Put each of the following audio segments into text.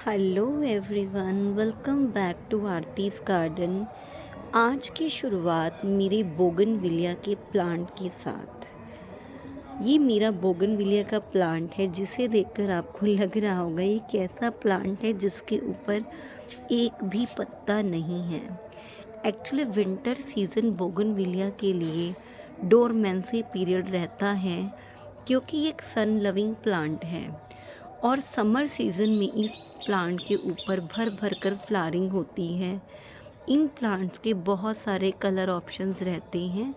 Hello everyone, welcome back to Aarti's garden. आज की शुरुआत मेरे बोगनविलिया के प्लांट के साथ। ये मेरा बोगनविलिया का प्लांट है जिसे देखकर आपको लग रहा होगा ये कैसा प्लांट है जिसके ऊपर एक भी पत्ता नहीं है। एक्चुअली विंटर सीज़न बोगनविलिया के लिए डोरमेंसी पीरियड रहता है क्योंकि ये एक सन लविंग प्लांट है और समर सीज़न में इस प्लांट के ऊपर भर भर कर फ्लावरिंग होती है। इन प्लांट्स के बहुत सारे कलर ऑप्शंस रहते हैं,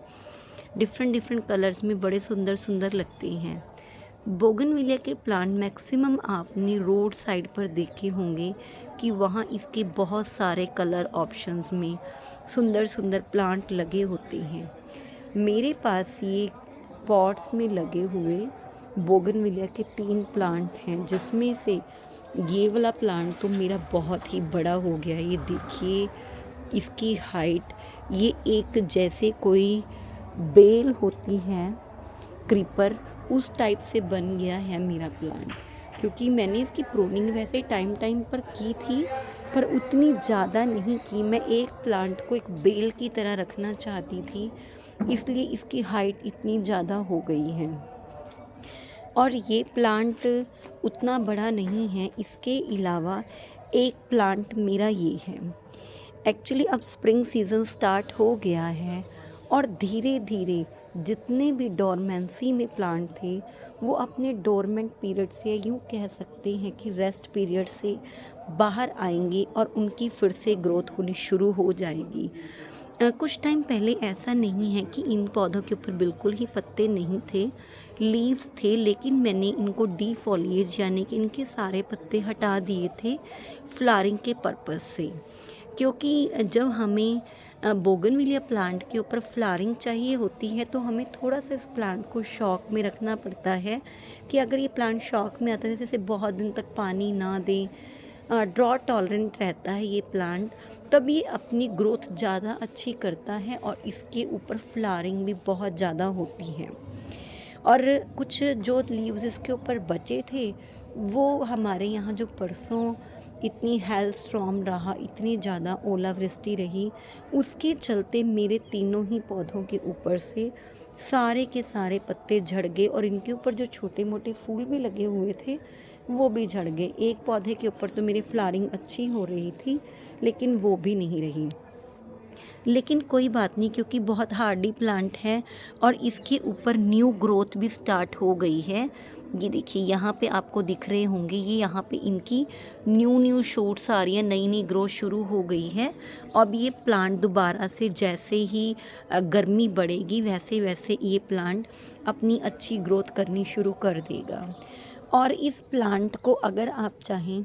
डिफरेंट डिफरेंट कलर्स में बड़े सुंदर सुंदर लगते हैं। बोगनविलिया के प्लांट मैक्सिमम आपने रोड साइड पर देखे होंगे कि वहाँ इसके बहुत सारे कलर ऑप्शंस में सुंदर सुंदर प्लांट लगे होते हैं। मेरे पास ये पॉट्स में लगे हुए बोगनविलिया के 3 प्लांट हैं, जिसमें से ये वाला प्लांट तो मेरा बहुत ही बड़ा हो गया। ये देखिए इसकी हाइट, ये एक जैसे कोई बेल होती है क्रीपर, उस टाइप से बन गया है मेरा प्लांट। क्योंकि मैंने इसकी प्रूनिंग वैसे टाइम टाइम पर की थी, पर उतनी ज़्यादा नहीं की। मैं एक प्लांट को एक बेल की तरह रखना चाहती थी, इसलिए इसकी हाइट इतनी ज़्यादा हो गई है। और ये प्लांट उतना बड़ा नहीं है। इसके अलावा एक प्लांट मेरा ये है। एक्चुअली अब स्प्रिंग सीज़न स्टार्ट हो गया है और धीरे धीरे जितने भी डोरमेंसी में प्लांट थे वो अपने डोरमेंट पीरियड से, यूँ कह सकते हैं कि रेस्ट पीरियड से बाहर आएंगे और उनकी फिर से ग्रोथ होनी शुरू हो जाएगी। कुछ टाइम पहले ऐसा नहीं है कि इन पौधों के ऊपर बिल्कुल ही पत्ते नहीं थे, लीव्स थे, लेकिन मैंने इनको डीफॉलिएज यानी कि इनके सारे पत्ते हटा दिए थे फ्लावरिंग के पर्पस से। क्योंकि जब हमें बोगनविलिया प्लांट के ऊपर फ्लावरिंग चाहिए होती है तो हमें थोड़ा सा इस प्लांट को शॉक में रखना पड़ता है कि अगर ये प्लांट शॉक में आता है, जैसे बहुत दिन तक पानी ना दे, ड्रॉट टॉलरेंट रहता है ये प्लांट, तब ये अपनी ग्रोथ ज़्यादा अच्छी करता है और इसके ऊपर फ्लावरिंग भी बहुत ज़्यादा होती है। और कुछ जो लीव्स इसके ऊपर बचे थे वो हमारे यहाँ जो परसों इतनी हेल स्टॉर्म रहा, इतनी ज़्यादा ओलावृष्टि रही, उसके चलते मेरे तीनों ही पौधों के ऊपर से सारे के सारे पत्ते झड़ गए और इनके ऊपर जो छोटे मोटे फूल भी लगे हुए थे वो भी झड़ गए। एक पौधे के ऊपर तो मेरी फ्लावरिंग अच्छी हो रही थी, लेकिन वो भी नहीं रही। लेकिन कोई बात नहीं, क्योंकि बहुत हार्डी प्लांट है और इसके ऊपर न्यू ग्रोथ भी स्टार्ट हो गई है। ये देखिए यहाँ पे आपको दिख रहे होंगे, ये यहाँ पे इनकी न्यू शूट्स आ रही है, नई नई ग्रोथ शुरू हो गई है। अब ये प्लांट दोबारा से जैसे ही गर्मी बढ़ेगी वैसे वैसे ये प्लांट अपनी अच्छी ग्रोथ करनी शुरू कर देगा। और इस प्लांट को अगर आप चाहें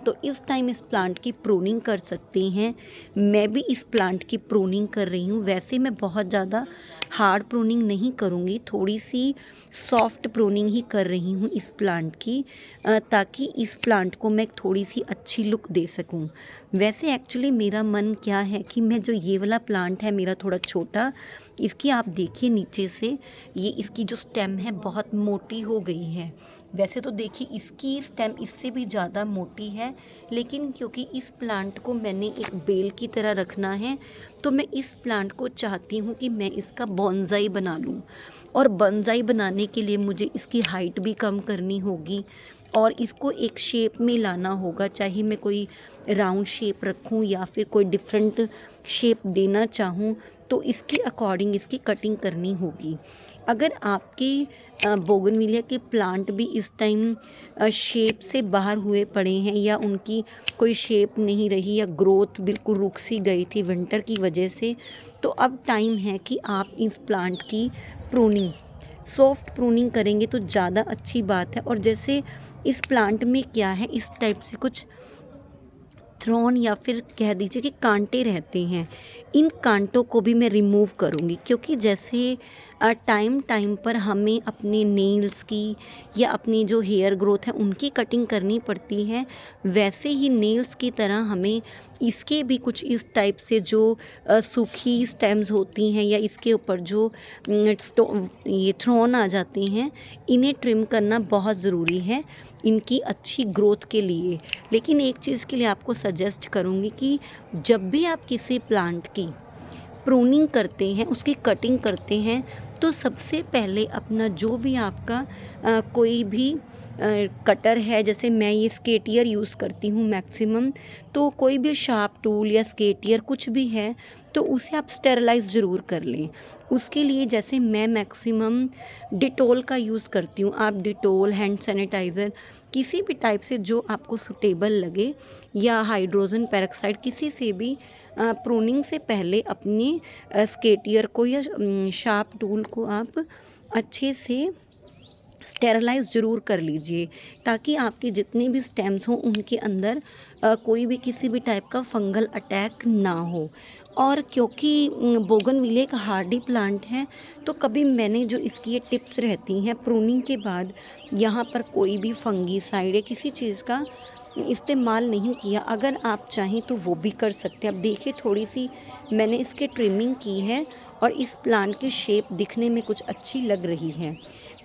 तो इस टाइम इस प्लांट की प्रूनिंग कर सकते हैं। मैं भी इस प्लांट की प्रूनिंग कर रही हूँ। वैसे मैं बहुत ज़्यादा हार्ड प्रूनिंग नहीं करूँगी, थोड़ी सी सॉफ्ट प्रूनिंग ही कर रही हूँ इस प्लांट की, ताकि इस प्लांट को मैं थोड़ी सी अच्छी लुक दे सकूँ। वैसे एक्चुअली मेरा मन क्या है कि मैं जो ये वाला प्लांट है मेरा थोड़ा छोटा, इसकी आप देखिए नीचे से ये इसकी जो स्टेम है बहुत मोटी हो गई है। वैसे तो देखिए इसकी स्टेम इससे भी ज़्यादा मोटी है, लेकिन क्योंकि इस प्लांट को मैंने एक बेल की तरह रखना है तो मैं इस प्लांट को चाहती हूँ कि मैं इसका बॉन्साई बना लूँ। और बॉन्साई बनाने के लिए मुझे इसकी हाइट भी कम करनी होगी और इसको एक शेप में लाना होगा, चाहे मैं कोई राउंड शेप रखूँ या फिर कोई डिफरेंट शेप देना चाहूँ तो इसके अकॉर्डिंग इसकी कटिंग करनी होगी। अगर आपके बोगनविलिया के प्लांट भी इस टाइम शेप से बाहर हुए पड़े हैं या उनकी कोई शेप नहीं रही या ग्रोथ बिल्कुल रुक सी गई थी विंटर की वजह से, तो अब टाइम है कि आप इस प्लांट की प्रूनिंग, सॉफ्ट प्रूनिंग करेंगे तो ज़्यादा अच्छी बात है। और जैसे इस प्लांट में क्या है, इस टाइप से कुछ थ्रॉन या फिर कह दीजिए कि कांटे रहते हैं, इन कांटों को भी मैं रिमूव करूँगी। क्योंकि जैसे टाइम टाइम पर हमें अपने नेल्स की या अपनी जो हेयर ग्रोथ है उनकी कटिंग करनी पड़ती है, वैसे ही नेल्स की तरह हमें इसके भी कुछ इस टाइप से जो सूखी स्टेम्स होती हैं या इसके ऊपर जो ये थ्रॉन आ जाते हैं, इन्हें ट्रिम करना बहुत ज़रूरी है इनकी अच्छी ग्रोथ के लिए। लेकिन एक चीज़ के लिए आपको सजेस्ट करूँगी कि जब भी आप किसी प्लांट की प्रूनिंग करते हैं, उसकी कटिंग करते हैं, तो सबसे पहले अपना जो भी आपका कोई भी कटर है, जैसे मैं ये स्केटियर यूज़ करती हूँ मैक्सिमम, तो कोई भी शार्प टूल या स्केटियर कुछ भी है तो उसे आप स्टेरलाइज़ ज़रूर कर लें। उसके लिए जैसे मैं मैक्सिमम डिटोल का यूज़ करती हूँ, आप डिटोल, हैंड सैनिटाइज़र किसी भी टाइप से जो आपको सूटेबल लगे, या हाइड्रोजन पेरोक्साइड, किसी से भी प्रूनिंग से पहले अपने स्केटियर को या शार्प टूल को आप अच्छे से स्टेरलाइज़ ज़रूर कर लीजिए, ताकि आपके जितने भी स्टेम्स हों उनके अंदर कोई भी किसी भी टाइप का फंगल अटैक ना हो। और क्योंकि बोगनविले एक हार्डी प्लांट है, तो कभी मैंने जो इसकी ये टिप्स रहती हैं प्रूनिंग के बाद यहाँ पर कोई भी फंगीसाइड या किसी चीज़ का इस्तेमाल नहीं किया। अगर आप चाहें तो वो भी कर सकते हैं। अब देखिए थोड़ी सी मैंने इसके ट्रिमिंग की है और इस प्लांट की शेप दिखने में कुछ अच्छी लग रही है।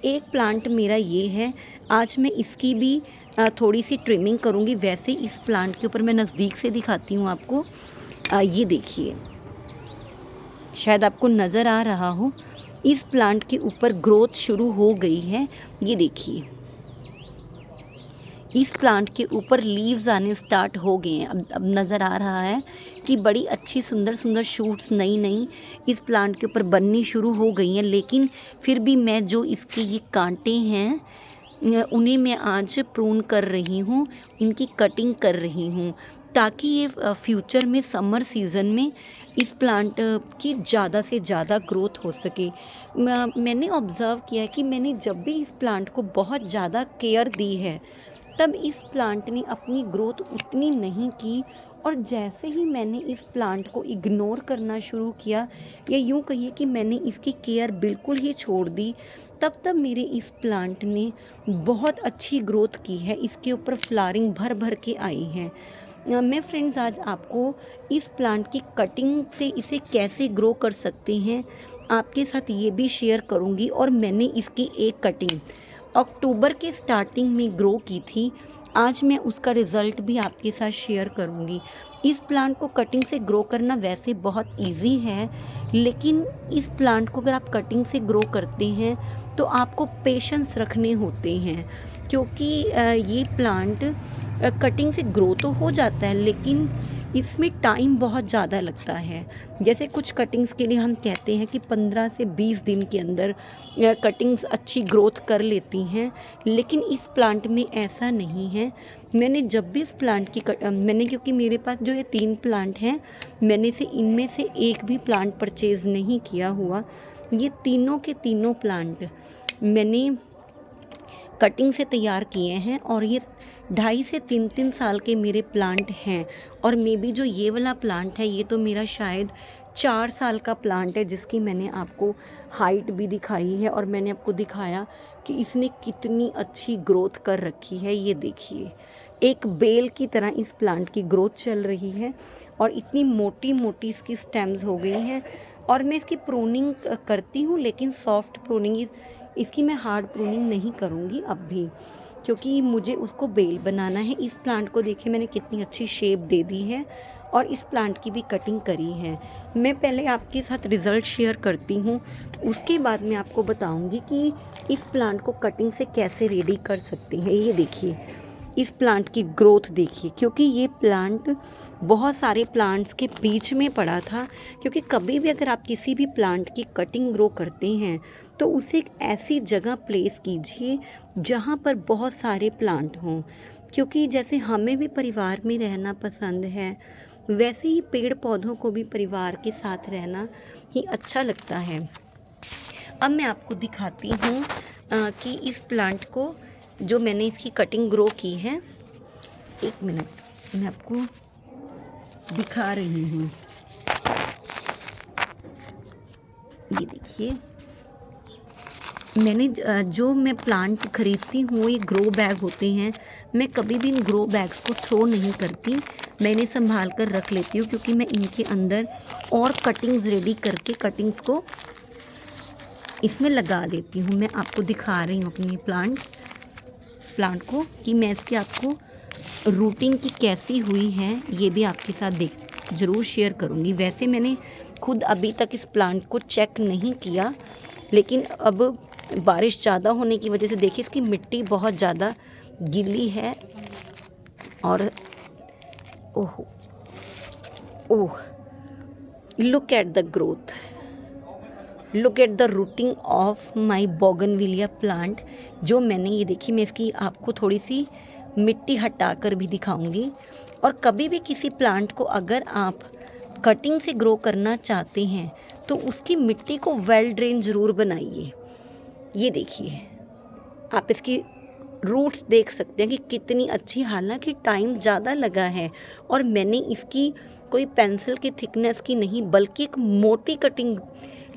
एक प्लांट मेरा ये है, आज मैं इसकी भी थोड़ी सी ट्रिमिंग करूँगी। वैसे इस प्लांट के ऊपर मैं नज़दीक से दिखाती हूँ आपको। ये देखिए, शायद आपको नज़र आ रहा हो, इस प्लांट के ऊपर ग्रोथ शुरू हो गई है। ये देखिए, इस प्लांट के ऊपर लीव्स आने स्टार्ट हो गए हैं। अब नज़र आ रहा है कि बड़ी अच्छी सुंदर सुंदर शूट्स नई नई इस प्लांट के ऊपर बननी शुरू हो गई हैं। लेकिन फिर भी मैं जो इसके ये कांटे हैं उन्हें मैं आज प्रून कर रही हूँ, इनकी कटिंग कर रही हूँ, ताकि ये फ्यूचर में समर सीज़न में इस प्लांट की ज़्यादा से ज़्यादा ग्रोथ हो सके। मैंने ऑब्ज़र्व किया कि मैंने जब भी इस प्लांट को बहुत ज़्यादा केयर दी है, तब इस प्लांट ने अपनी ग्रोथ उतनी नहीं की। और जैसे ही मैंने इस प्लांट को इग्नोर करना शुरू किया, या यूँ कहिए कि मैंने इसकी केयर बिल्कुल ही छोड़ दी, तब मेरे इस प्लांट ने बहुत अच्छी ग्रोथ की है। इसके ऊपर फ्लावरिंग भर भर के आई है। मैं फ्रेंड्स आज आपको इस प्लांट की कटिंग से इसे कैसे ग्रो कर सकते हैं आपके साथ ये भी शेयर करूँगी। और मैंने इसकी एक कटिंग अक्टूबर के स्टार्टिंग में ग्रो की थी। आज मैं उसका रिज़ल्ट भी आपके साथ शेयर करूँगी। इस प्लांट को कटिंग से ग्रो करना वैसे बहुत इजी है, लेकिन इस प्लांट को अगर आप कटिंग से ग्रो करते हैं तो आपको पेशेंस रखने होते हैं, क्योंकि ये प्लांट कटिंग से ग्रो तो हो जाता है, लेकिन इसमें टाइम बहुत ज़्यादा लगता है। जैसे कुछ कटिंग्स के लिए हम कहते हैं कि 15 से 20 दिन के अंदर कटिंग्स अच्छी ग्रोथ कर लेती हैं, लेकिन इस प्लांट में ऐसा नहीं है। मैंने जब भी इस प्लांट की मैंने, क्योंकि मेरे पास जो ये 3 प्लांट हैं, मैंने से इनमें से एक भी प्लांट परचेज़ नहीं किया हुआ। ये तीनों के तीनों प्लांट मैंने कटिंग से तैयार किए हैं, और ये 2.5 से 3 साल के मेरे प्लांट हैं। और मे बी जो ये वाला प्लांट है, ये तो मेरा शायद 4 साल का प्लांट है, जिसकी मैंने आपको हाइट भी दिखाई है, और मैंने आपको दिखाया कि इसने कितनी अच्छी ग्रोथ कर रखी है। ये देखिए, एक बेल की तरह इस प्लांट की ग्रोथ चल रही है, और इतनी मोटी मोटी इसकी स्टेम्स हो गई हैं। और मैं इसकी प्रूनिंग करती हूँ, लेकिन सॉफ्ट प्रूनिंग, इसकी मैं हार्ड प्रूनिंग नहीं करूँगी अब भी, क्योंकि मुझे उसको बेल बनाना है। इस प्लांट को देखिए मैंने कितनी अच्छी शेप दे दी है, और इस प्लांट की भी कटिंग करी है। मैं पहले आपके साथ रिज़ल्ट शेयर करती हूँ, उसके बाद मैं आपको बताऊँगी कि इस प्लांट को कटिंग से कैसे रेडी कर सकते हैं। ये देखिए, इस प्लांट की ग्रोथ देखिए, क्योंकि ये प्लांट बहुत सारे प्लांट्स के बीच में पड़ा था। क्योंकि कभी भी अगर आप किसी भी प्लांट की कटिंग ग्रो करते हैं, तो उसे एक ऐसी जगह प्लेस कीजिए जहाँ पर बहुत सारे प्लांट हों, क्योंकि जैसे हमें भी परिवार में रहना पसंद है, वैसे ही पेड़ पौधों को भी परिवार के साथ रहना ही अच्छा लगता है। अब मैं आपको दिखाती हूँ कि इस प्लांट को जो मैंने इसकी कटिंग ग्रो की है, 1 मिनट मैं आपको दिखा रही हूँ। ये देखिए, मैंने जो मैं प्लांट खरीदती हूँ ये ग्रो बैग होते हैं, मैं कभी भी इन ग्रो बैग्स को थ्रो नहीं करती, मैं इन्हें संभाल कर रख लेती हूँ क्योंकि मैं इनके अंदर और कटिंग्स रेडी करके कटिंग्स को इसमें लगा देती हूँ। मैं आपको दिखा रही हूँ अपनी प्लांट को कि मैं इसकी आपको रूटिंग की कैसी हुई है ये भी आपके साथ ज़रूर शेयर करूँगी। वैसे मैंने खुद अभी तक इस प्लांट को चेक नहीं किया, लेकिन अब बारिश ज़्यादा होने की वजह से देखिए इसकी मिट्टी बहुत ज़्यादा गीली है और oh oh look at the growth, look at the rooting of my bougainvillea plant. जो मैंने ये देखी, मैं इसकी आपको थोड़ी सी मिट्टी हटाकर भी दिखाऊंगी। और कभी भी किसी प्लांट को अगर आप कटिंग से ग्रो करना चाहते हैं तो उसकी मिट्टी को वेल ड्रेन ज़रूर बनाइए। ये देखिए आप इसकी रूट्स देख सकते हैं कि कितनी अच्छी, हालांकि टाइम ज़्यादा लगा है और मैंने इसकी कोई पेंसिल की थिकनेस की नहीं बल्कि एक मोटी कटिंग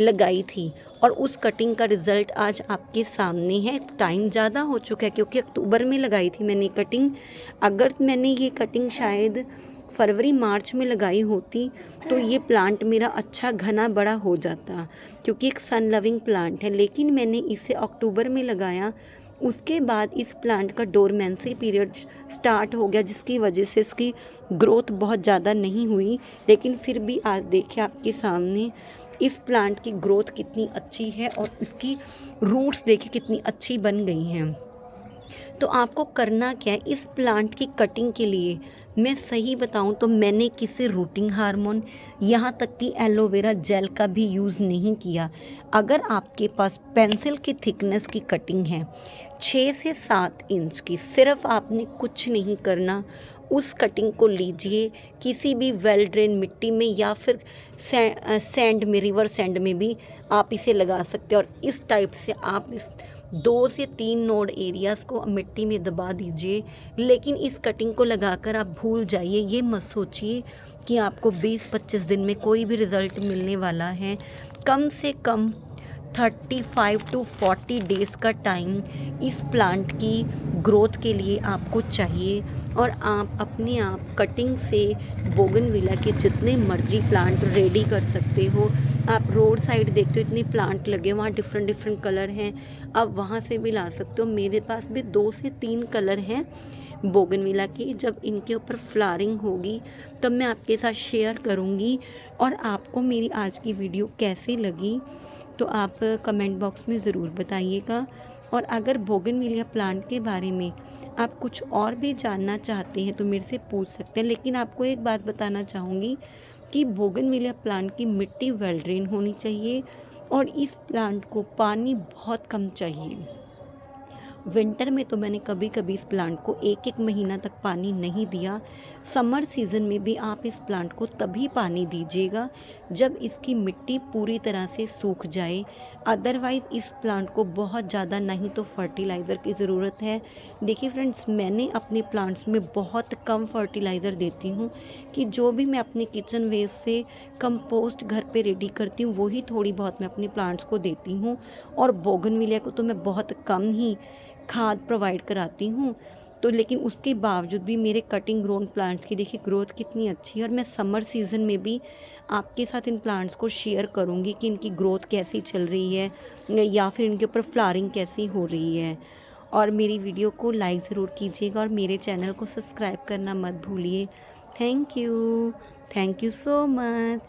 लगाई थी और उस कटिंग का रिज़ल्ट आज आपके सामने है। टाइम ज़्यादा हो चुका है क्योंकि अक्टूबर में लगाई थी मैंने कटिंग। अगर मैंने ये कटिंग शायद फरवरी मार्च में लगाई होती तो ये प्लांट मेरा अच्छा घना बड़ा हो जाता क्योंकि एक सन लविंग प्लांट है, लेकिन मैंने इसे अक्टूबर में लगाया। उसके बाद इस प्लांट का डोरमेंसी पीरियड स्टार्ट हो गया जिसकी वजह से इसकी ग्रोथ बहुत ज़्यादा नहीं हुई, लेकिन फिर भी आज देखिए आपके सामने इस प्लांट की ग्रोथ कितनी अच्छी है और इसकी रूट्स देखिए कितनी अच्छी बन गई हैं। तो आपको करना क्या है इस प्लांट की कटिंग के लिए, मैं सही बताऊं तो मैंने किसी रूटिंग हार्मोन यहाँ तक कि एलोवेरा जेल का भी यूज़ नहीं किया। अगर आपके पास पेंसिल की थिकनेस की कटिंग है 6 से 7 इंच की, सिर्फ आपने कुछ नहीं करना, उस कटिंग को लीजिए किसी भी वेल ड्रेन मिट्टी में या फिर सैंड में, रिवर सैंड में भी आप इसे लगा सकते हैं और इस टाइप से आप इस 2 से 3 नोड एरियाज़ को मिट्टी में दबा दीजिए। लेकिन इस कटिंग को लगाकर आप भूल जाइए, ये मत सोचिए कि आपको 20-25 दिन में कोई भी रिज़ल्ट मिलने वाला है। कम से कम 35 टू 40 डेज़ का टाइम इस प्लांट की ग्रोथ के लिए आपको चाहिए और आप अपने आप कटिंग से बोगनविला के जितने मर्जी प्लांट रेडी कर सकते हो। आप रोड साइड देखते हो इतने प्लांट लगे, वहाँ डिफरेंट कलर हैं, आप वहाँ से भी ला सकते हो। मेरे पास भी 2 से 3 कलर हैं बोगनविला की। जब इनके ऊपर फ्लावरिंग होगी तब मैं आपके साथ शेयर करूँगी। और आपको मेरी आज की वीडियो कैसी लगी तो आप कमेंट बॉक्स में ज़रूर बताइएगा। और अगर बोगनविलिया प्लांट के बारे में आप कुछ और भी जानना चाहते हैं तो मेरे से पूछ सकते हैं, लेकिन आपको एक बात बताना चाहूँगी कि बोगनविलिया प्लांट की मिट्टी वेल ड्रेन होनी चाहिए और इस प्लांट को पानी बहुत कम चाहिए। विंटर में तो मैंने कभी कभी इस प्लांट को 1-1 महीना तक पानी नहीं दिया। समर सीज़न में भी आप इस प्लांट को तभी पानी दीजिएगा जब इसकी मिट्टी पूरी तरह से सूख जाए। अदरवाइज़ इस प्लांट को बहुत ज़्यादा नहीं तो फर्टिलाइज़र की ज़रूरत है। देखिए फ्रेंड्स, मैंने अपने प्लांट्स में बहुत कम फर्टिलाइज़र देती हूँ कि जो भी मैं अपने किचन वेस्ट से कंपोस्ट घर पे रेडी करती हूँ वही थोड़ी बहुत मैं अपने प्लांट्स को देती हूँ। और बोगनविलिया को तो मैं बहुत कम ही खाद प्रोवाइड कराती हूँ। तो लेकिन उसके बावजूद भी मेरे कटिंग ग्रोन प्लांट्स की देखिए ग्रोथ कितनी अच्छी है। और मैं समर सीज़न में भी आपके साथ इन प्लांट्स को शेयर करूँगी कि इनकी ग्रोथ कैसी चल रही है या फिर इनके ऊपर फ्लावरिंग कैसी हो रही है। और मेरी वीडियो को लाइक ज़रूर कीजिएगा और मेरे चैनल को सब्सक्राइब करना मत भूलिए। Thank you so much.